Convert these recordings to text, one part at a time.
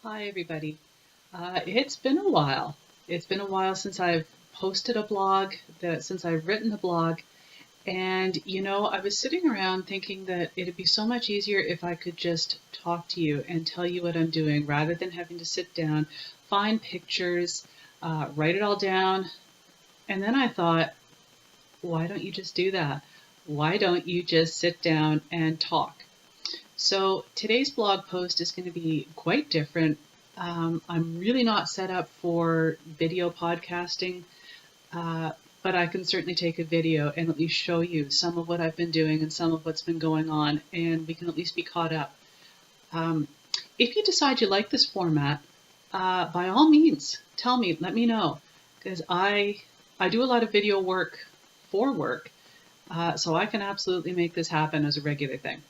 Hi, everybody. It's been a while. It's been a while since I've posted a blog, since I've written a blog. And, I was sitting around thinking that it'd be so much easier if I could just talk to you and tell you what I'm doing rather than having to sit down, find pictures, write it all down. And then I thought, why don't you just do that? Why don't you just sit down and talk? So today's blog post is going to be quite different. I'm really not set up for video podcasting, uh, but I can certainly take a video and at least show you some of what I've been doing and some of what's been going on, and we can at least be caught up. Um, if you decide you like this format, by all means, tell me, let me know, because I do a lot of video work for work, so I can absolutely make this happen as a regular thing.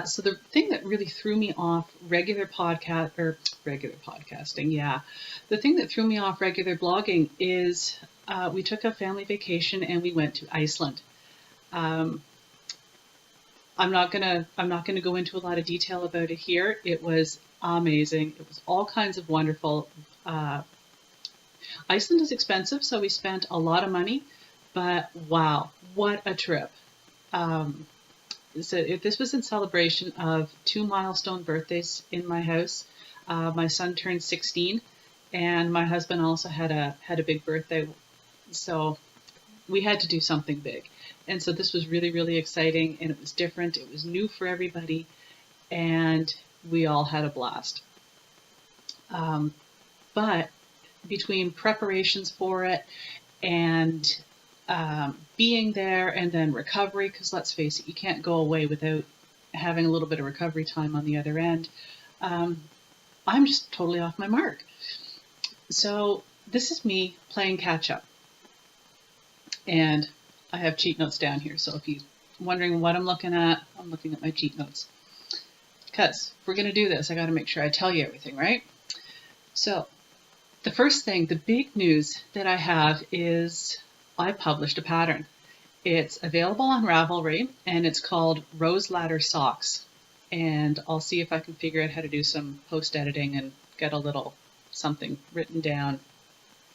So the thing that really threw me off regular podcasting, yeah, the thing that threw me off regular blogging is we took a family vacation and we went to Iceland. Um, I'm not gonna go into a lot of detail about it here. It was amazing. It was all kinds of wonderful. Iceland is expensive, so we spent a lot of money, but wow, what a trip! Um, so this was in celebration of two milestone birthdays in my house. My son turned 16, and my husband also had a big birthday. So we had to do something big, and so this was really really exciting, and it was different. It was new for everybody, and we all had a blast. Um, but between preparations for it and being there and then recovery, because let's face it, you can't go away without having a little bit of recovery time on the other end. I'm just totally off my mark. So this is me playing catch up. And I have cheat notes down here. So if you're wondering what I'm looking at, I'm looking at my cheat notes. Because if we're going to do this, I got to make sure I tell you everything, right? So the first thing, the big news that I have is I published a pattern. It's available on Ravelry and it's called Rose Ladder Socks. And I'll see if I can figure out how to do some post editing and get a little something written down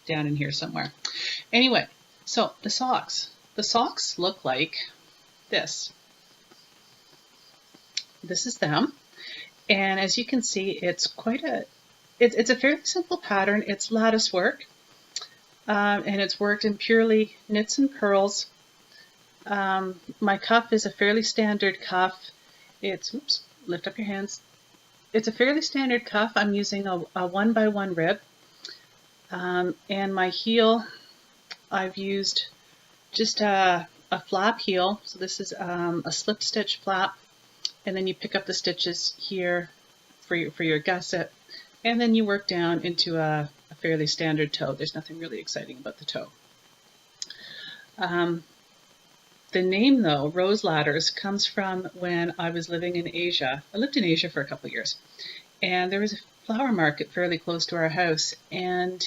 in here somewhere. Anyway, so the socks. The socks look like this. This is them. And as you can see, it's it's a fairly simple pattern. It's lattice work. And it's worked in purely knits and purls. My cuff is a fairly standard cuff. Oops, lift up your hands. It's a fairly standard cuff. I'm using a 1x1 rib. And my heel, I've used just a flap heel. So this is a slip stitch flap. And then you pick up the stitches here for your gusset. And then you work down into a fairly standard toe. There's nothing really exciting about the toe. The name, though, Rose Ladders, comes from when I was living in Asia. I lived in Asia for a couple of years, and there was a flower market fairly close to our house. And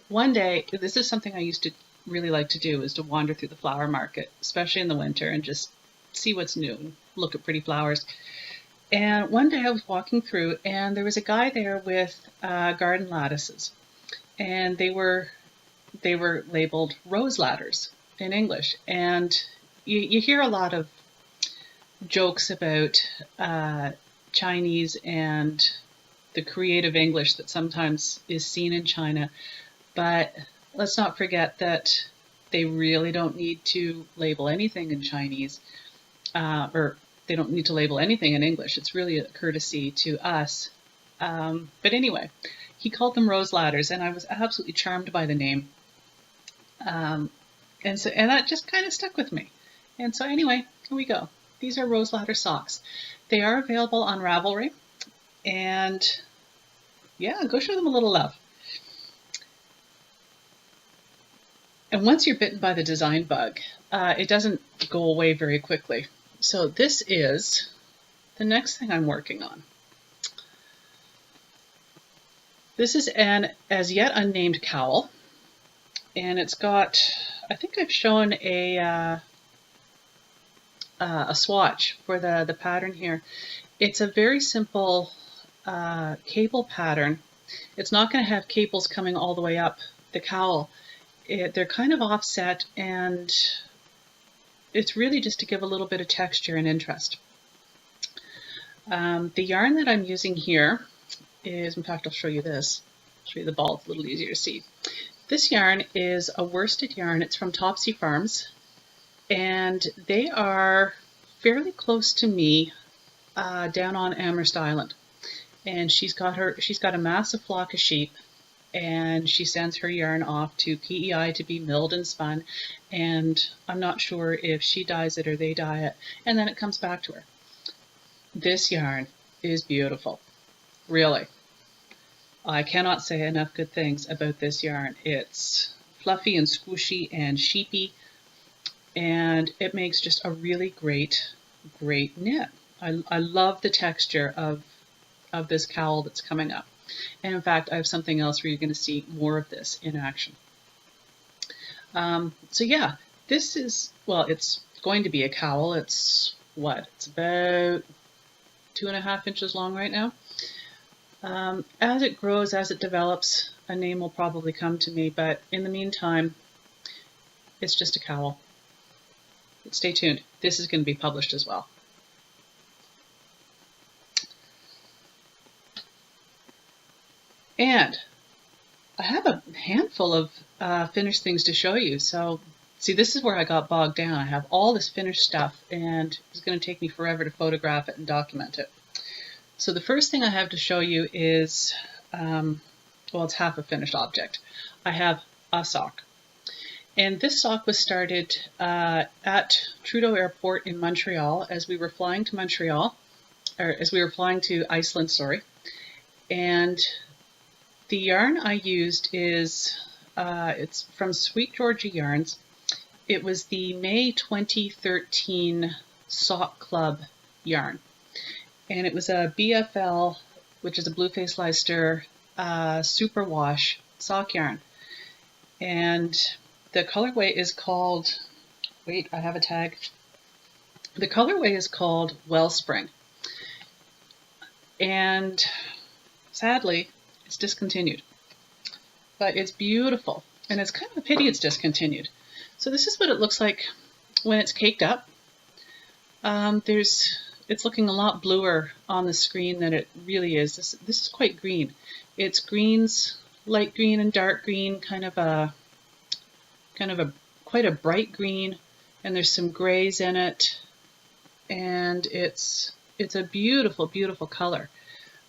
one day, this is something I used to really like to do, is to wander through the flower market, especially in the winter, and just see what's new and look at pretty flowers. And one day I was walking through, and there was a guy there with garden lattices, and they were labeled rose ladders in English. And you hear a lot of jokes about Chinese and the creative English that sometimes is seen in China, but let's not forget that they really don't need to label anything in Chinese, or they don't need to label anything in English. It's really a courtesy to us. But anyway, he called them rose ladders, and I was absolutely charmed by the name. And that just kind of stuck with me. And so anyway, here we go. These are Rose Ladder socks. They are available on Ravelry. And yeah, go show them a little love. And once you're bitten by the design bug, it doesn't go away very quickly. So this is the next thing I'm working on. This is an as yet unnamed cowl. And it's got, I think I've shown a swatch for the pattern here. It's a very simple cable pattern. It's not going to have cables coming all the way up the cowl. They're kind of offset, and it's really just to give a little bit of texture and interest. The yarn that I'm using here is, in fact, I'll show you this. I'll show you the ball, it's a little easier to see. This yarn is a worsted yarn. It's from Topsy Farms, and they are fairly close to me down on Amherst Island. And she's got a massive flock of sheep, and she sends her yarn off to PEI to be milled and spun, and I'm not sure if she dyes it or they dye it, and then it comes back to her. This yarn is beautiful, really. I cannot say enough good things about this yarn. It's fluffy and squishy and sheepy, and it makes just a really great knit. I love the texture of this cowl that's coming up. And in fact, I have something else where you're going to see more of this in action. So yeah, this is, well, it's going to be a cowl. It's what? It's about 2.5 inches long right now. As it grows, as it develops, a name will probably come to me, but in the meantime, it's just a cowl. But stay tuned. This is going to be published as well. And I have a handful of finished things to show you. So see, this is where I got bogged down. I have all this finished stuff, and it's going to take me forever to photograph it and document it. So the first thing I have to show you is, well, it's half a finished object. I have a sock. And this sock was started at Trudeau Airport in Montreal as we were flying to Montreal, or as we were flying to Iceland, sorry. And the yarn I used is, it's from Sweet Georgia Yarns. It was the May 2013 Sock Club yarn. And it was a BFL, which is a Blueface Leicester superwash sock yarn. And the colorway is called, wait, I have a tag. The colorway is called Wellspring. And sadly, it's discontinued. But it's beautiful, and it's kind of a pity it's discontinued. So this is what it looks like when it's caked up. It's looking a lot bluer on the screen than it really is. This is quite green. It's greens, light green and dark green, kind of a quite a bright green, and there's some grays in it, and it's a beautiful, beautiful color.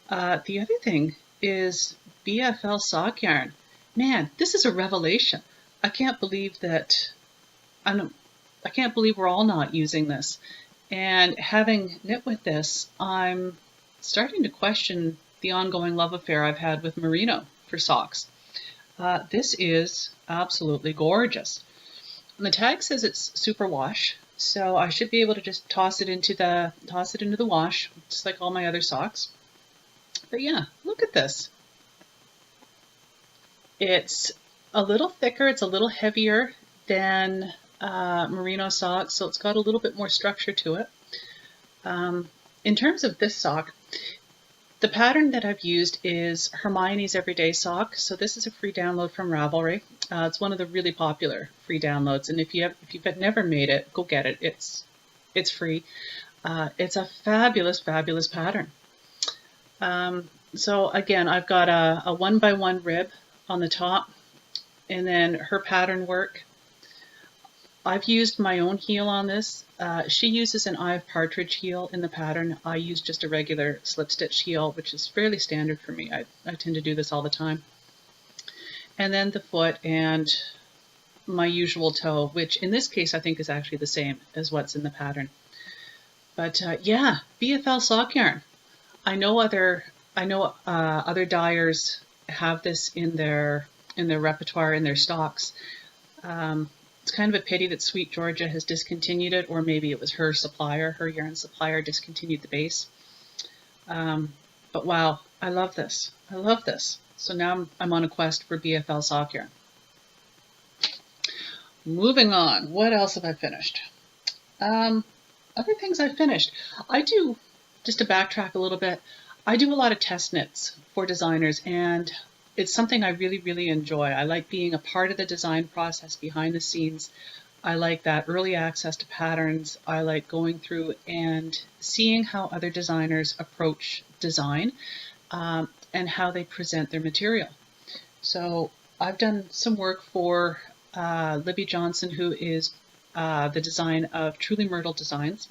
The other thing is BFL sock yarn. Man, this is a revelation. I can't believe that I can't believe we're all not using this. And having knit with this, I'm starting to question the ongoing love affair I've had with merino for socks. This is absolutely gorgeous. And the tag says it's superwash, so I should be able to just toss it into the wash, just like all my other socks. But yeah, look at this. It's a little thicker, it's a little heavier than merino socks, so it's got a little bit more structure to it. In terms of this sock, the pattern that I've used is Hermione's Everyday Sock. So this is a free download from Ravelry. It's one of the really popular free downloads, and if you've never made it, go get it. It's free. It's a fabulous, fabulous pattern. So again, I've got a 1x1 rib on the top, and then her pattern work. I've used my own heel on this. She uses an Eye of Partridge heel in the pattern. I use just a regular slip stitch heel, which is fairly standard for me. I tend to do this all the time. And then the foot and my usual toe, which in this case I think is actually the same as what's in the pattern. But yeah, BFL sock yarn. I know other dyers have this in their repertoire, in their stocks. It's kind of a pity that Sweet Georgia has discontinued it, or maybe it was her supplier, her yarn supplier discontinued the base. But wow, I love this. I love this. So now I'm on a quest for BFL sock yarn. Moving on, what else have I finished? Other things I finished. I do, just to backtrack a little bit, I do a lot of test knits for designers, and it's something I really, really enjoy. I like being a part of the design process behind the scenes. I like that early access to patterns. I like going through and seeing how other designers approach design and how they present their material. So I've done some work for Libby Johnson, who is the design of Truly Myrtle Designs.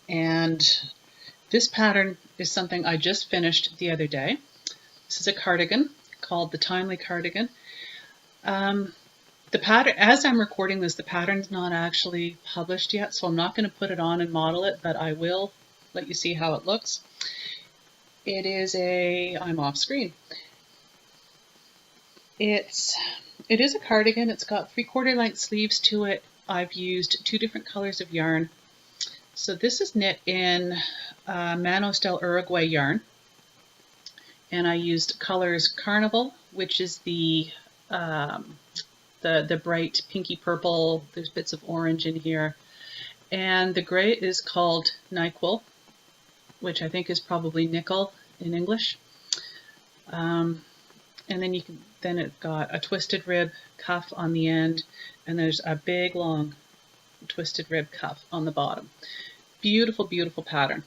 And this pattern is something I just finished the other day. This is a cardigan called the Timely Cardigan. The pattern, as I'm recording this, the pattern's not actually published yet, so I'm not going to put it on and model it, but I will let you see how it looks. It is I'm off screen. It is a cardigan. It's got 3/4 length sleeves to it. I've used 2 different colors of yarn. So this is knit in Manos del Uruguay yarn, and I used colors Carnival, which is the bright pinky purple. There's bits of orange in here, and the gray is called NyQuil, which I think is probably nickel in English. And then it got a twisted rib cuff on the end, and there's a big long twisted rib cuff on the bottom. Beautiful, beautiful pattern.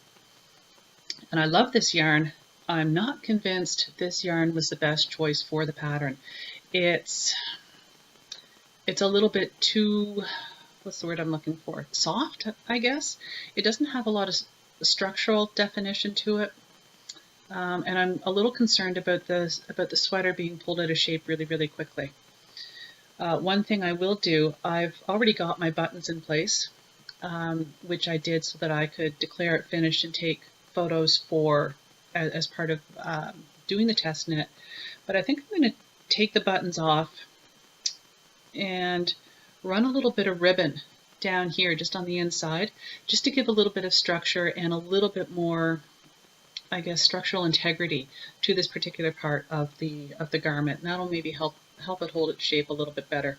And I love this yarn. I'm not convinced this yarn was the best choice for the pattern. It's a little bit too, what's the word I'm looking for? Soft, I guess. It doesn't have a lot of structural definition to it. And I'm a little concerned about the sweater being pulled out of shape really, really quickly. One thing I will do, I've already got my buttons in place, which I did so that I could declare it finished and take photos as part of doing the test knit. But I think I'm going to take the buttons off and run a little bit of ribbon down here just on the inside, just to give a little bit of structure and a little bit more, I guess, structural integrity to this particular part of the garment. And that'll maybe help it hold its shape a little bit better.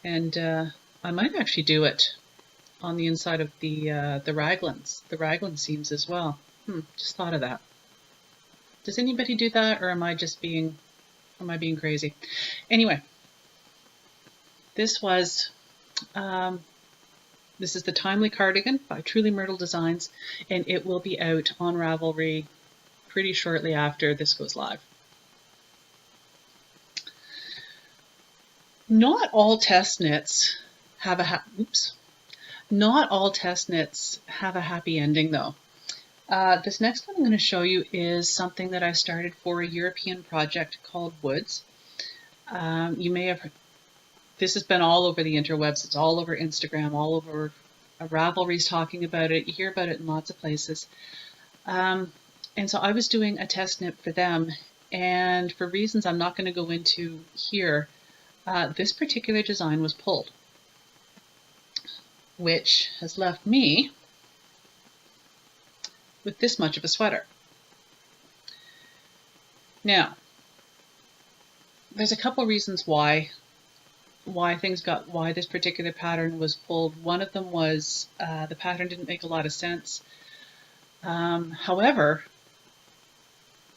And I might actually do it on the inside of the raglan seams as well. Just thought of that. Does anybody do that, or am I being crazy? Anyway, this is the Timely Cardigan by Truly Myrtle Designs, and it will be out on Ravelry pretty shortly after this goes live. Not all test knits have a happy ending, though. This next one I'm going to show you is something that I started for a European project called Woods. You may have heard, this has been all over the interwebs. It's all over Instagram, all over Ravelry's talking about it. You hear about it in lots of places. And so I was doing a test knit for them, and for reasons I'm not going to go into here, this particular design was pulled, which has left me with this much of a sweater. Now, there's a couple reasons why this particular pattern was pulled. One of them was the pattern didn't make a lot of sense. However,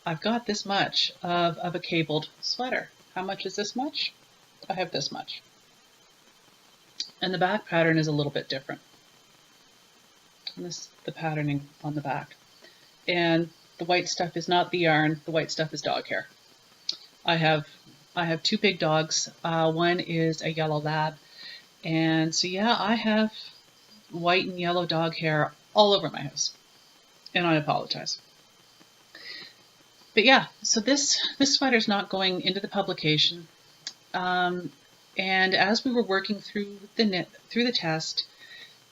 I've got this much of a cabled sweater. How much is this much? I have this much. And the back pattern is a little bit different. And this is the patterning on the back. And the white stuff is not the yarn, the white stuff is dog hair. I have 2 big dogs. One is a yellow lab. And so yeah, I have white and yellow dog hair all over my house. And I apologize. But yeah, so this sweater's not going into the publication. And as we were working through the test,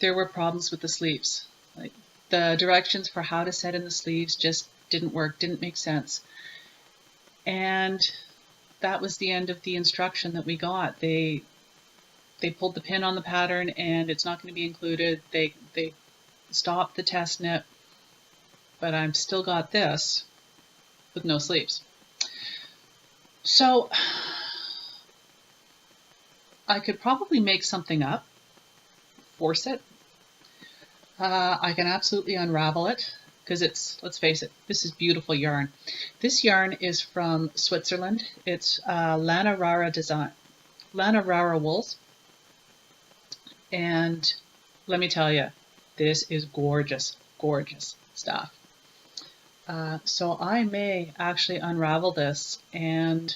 there were problems with the sleeves. Like the directions for how to set in the sleeves just didn't work, didn't make sense. And that was the end of the instruction that we got. They pulled the pin on the pattern and it's not going to be included. They stopped the test knit, but I've still got this with no sleeves. So I could probably make something up, force it. I can absolutely unravel it, because let's face it, this is beautiful yarn. This yarn is from Switzerland. It's Lana Rara wools. And let me tell you, this is gorgeous, gorgeous stuff. So I may actually unravel this and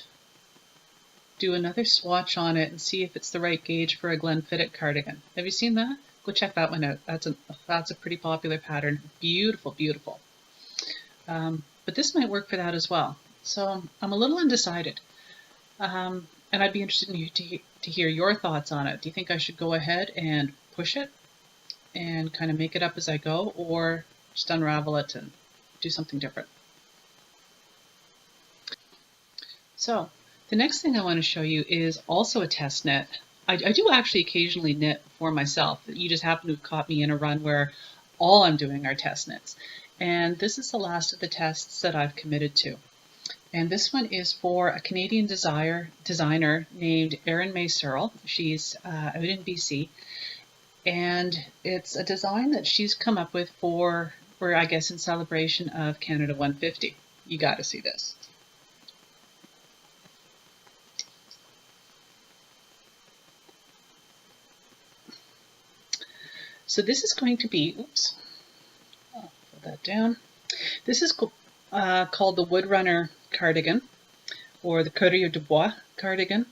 do another swatch on it and see if it's the right gauge for a Glenfiddich cardigan. Have you seen that? Go check that one out. That's a pretty popular pattern. Beautiful, beautiful. But this might work for that as well. So I'm a little undecided. And I'd be interested to hear your thoughts on it. Do you think I should go ahead and push it and kind of make it up as I go, or just unravel it and do something different? So the next thing I want to show you is also a test knit. I do actually occasionally knit for myself. You just happen to have caught me in a run where all I'm doing are test knits. And this is the last of the tests that I've committed to. And this one is for a Canadian designer named Erin May Searle. She's out in BC. And it's a design that she's come up with for I guess, in celebration of Canada 150. You got to see this. So this is going to be, oops, I'll put that down. This is called the Woodrunner cardigan, or the Courrier de Bois cardigan.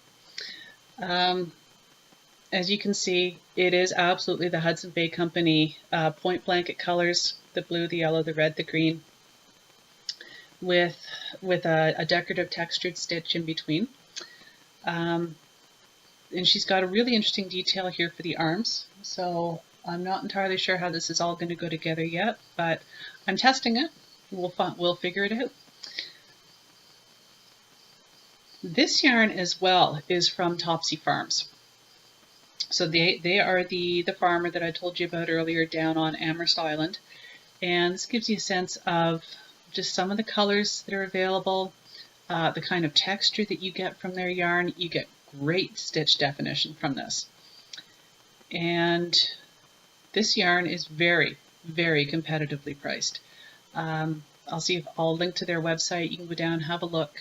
As you can see, it is absolutely the Hudson Bay Company point blanket colors, the blue, the yellow, the red, the green, with a decorative textured stitch in between. And she's got a really interesting detail here for the arms. So I'm not entirely sure how this is all going to go together yet, but I'm testing it. We'll figure it out. This yarn as well is from Topsy Farms. So they are the farmer that I told you about earlier down on Amherst Island. And this gives you a sense of just some of the colors that are available, the kind of texture that you get from their yarn. You get great stitch definition from this. And this yarn is very, very competitively priced. I'll see if I'll link to their website. You can go down and have a look.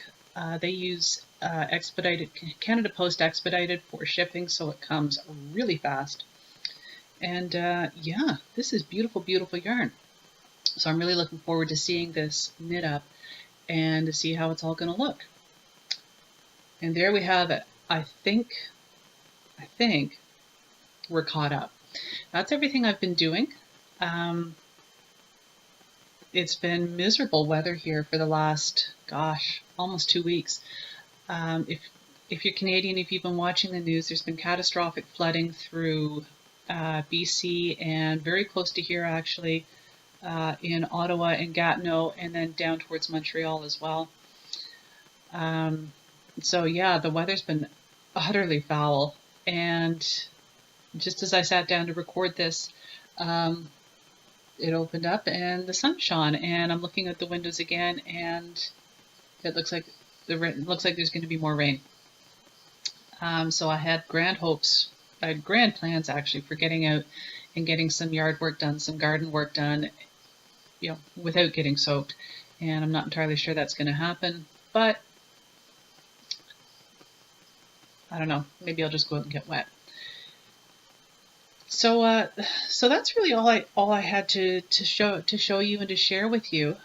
They use Canada Post expedited for shipping, so it comes really fast. And yeah, this is beautiful, beautiful yarn. So I'm really looking forward to seeing this knit up and to see how it's all going to look. And there we have it. I think we're caught up. That's everything I've been doing. It's been miserable weather here for the last, gosh, almost 2 weeks. If you're Canadian, if you've been watching the news, there's been catastrophic flooding through BC and very close to here actually, in Ottawa and Gatineau, and then down towards Montreal as well. So yeah, the weather's been utterly foul, and just as I sat down to record this, it opened up and the sun shone, and I'm looking at the windows again, and it looks like there's going to be more rain. So I had grand hopes, I had grand plans actually for getting out and getting some yard work done, some garden work done, you know, without getting soaked. And I'm not entirely sure that's going to happen, but I don't know, maybe I'll just go out and get wet. So so that's really all I had to show you and to share with you.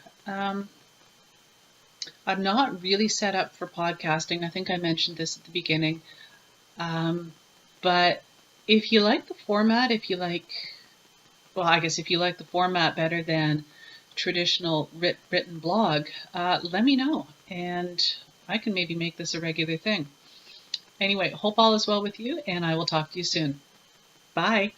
I'm not really set up for podcasting. I think I mentioned this at the beginning. But if you like the format, if you like the format better than traditional written blog, let me know, and I can maybe make this a regular thing. Anyway, hope all is well with you, and I will talk to you soon. Bye.